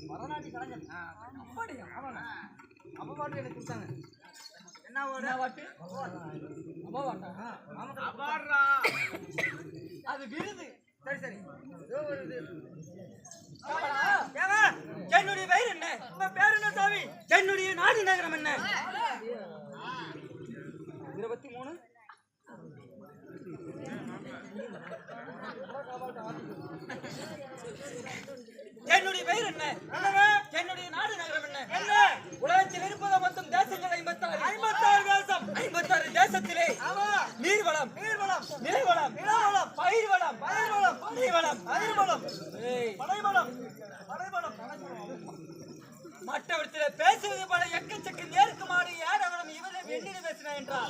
மரநாட்டி கலைஞர் அப்படியா? அப்ப பாட்டு எனக்கு கொடுத்தாங்க. என்ன பாட்டு? அது விருது. சரி சரி, என்னுடைய பெயர் என்ன? உங்க பேர் என்ன சாமி? என்னுடைய நாடு நகரம் என்ன? 23 என்னுடைய பெயர் என்ன? என்னுடைய நாடு நகரம் என்ன? என்ன? உலகத்தில் இருப்பது மொத்தம் தேசங்கள் 56 தேசம். 56 தேசத்திலே நீர்வளம், நிலவளம், பயிர்வளம், படைவளம், மற்றவற்றில் பேசுவது பல எக்கச்சக்க நேர்க்குமாறு ஏறவனம் இவரை வெள்ளிட பேசினா என்றார்.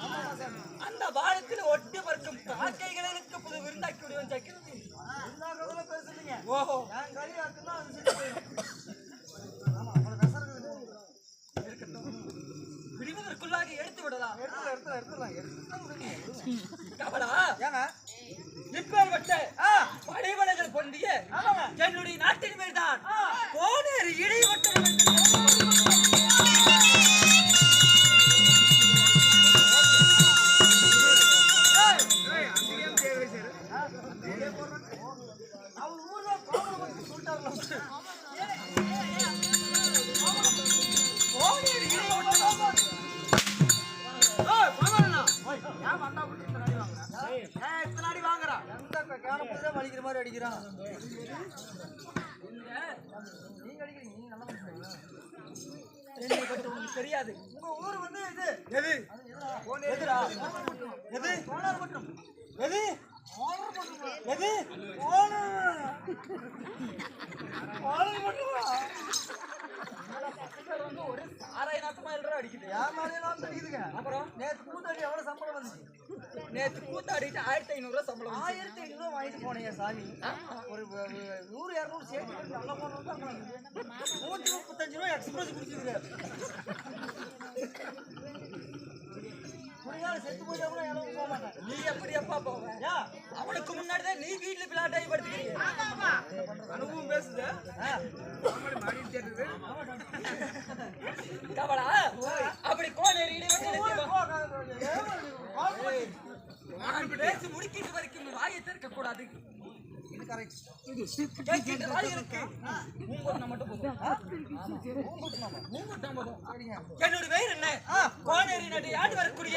அந்த பாலத்தில் ஒட்டி பறக்கும் காக்கைகளுக்கு புது விருந்தாக்கி விடுவன் சக்கரவர்த்தி. ஓஹோ, விடுவதற்குள்ளாக எடுத்து விடலாம். இப்பேற்பட்ட படைவளங்கள் பொந்திய என்னுடைய நாட்டின் மேல்தான் கோனேறு இடைவட்டம். அடிக்கிற மாதிரி அடிக்கிறான். உங்களுக்கு தெரியாது. உங்க ஊர் வந்து இது எது? எதுடா? எது? எது? எது? ஒரு சாராய நாத்தமா அடிக்குது. அடிக்குதுங்க. அப்புறம் நேற்று கூத்தாடி எவ்வளவு சம்பளம் வந்துச்சு? நேற்று கூத்தாடிட்டு 1500 சம்பளம். 1500 வாங்கிட்டு போனீங்க சாமி. ஒரு 100-200 சேர்த்து நல்ல போனோம். 135 ரூபாய் எக்ஸ்பிரஸ் குடிச்சிருக்காரு. செத்து போய் போக மாட்டேன். நீ எப்படி அப்பா போவ? அவனுக்கு முன்னாடிதான் நீ வீட்டுல பிளாட்டாகி படுத்துக்கிறீங்க. அனுபவம் பேசுது. கவலா அப்படி கோனேரி பேசி முடிக்கிட்டு வரைக்கும் வாயை திறக்க கூடாது. என்னுடைய பெயர் என்ன? கோனேரி நாட்டை ஆண்டு வரக்கூடிய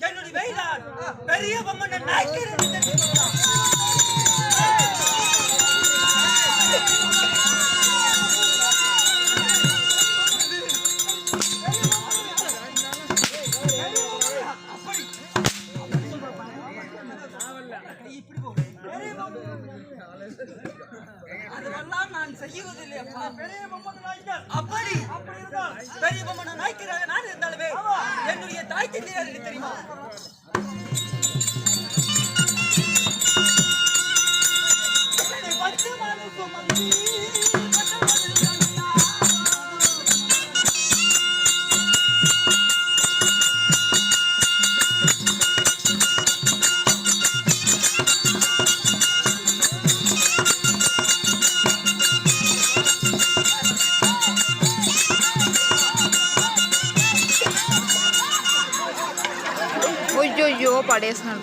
என்னுடைய பெயர் பெரிய பொம்மன் நாய்க்கர். அதெல்லாம் நான் செய்வதில்லை அப்பா. பெரிய பொம்மன் நாய்க்கர். அப்படி பெரிய பொம்மன் நாய்க்கராக நான் இருந்தாலுமே என்னுடைய தாய் தந்தையார் தெரியுமா? అయ్యో పడేసినాను.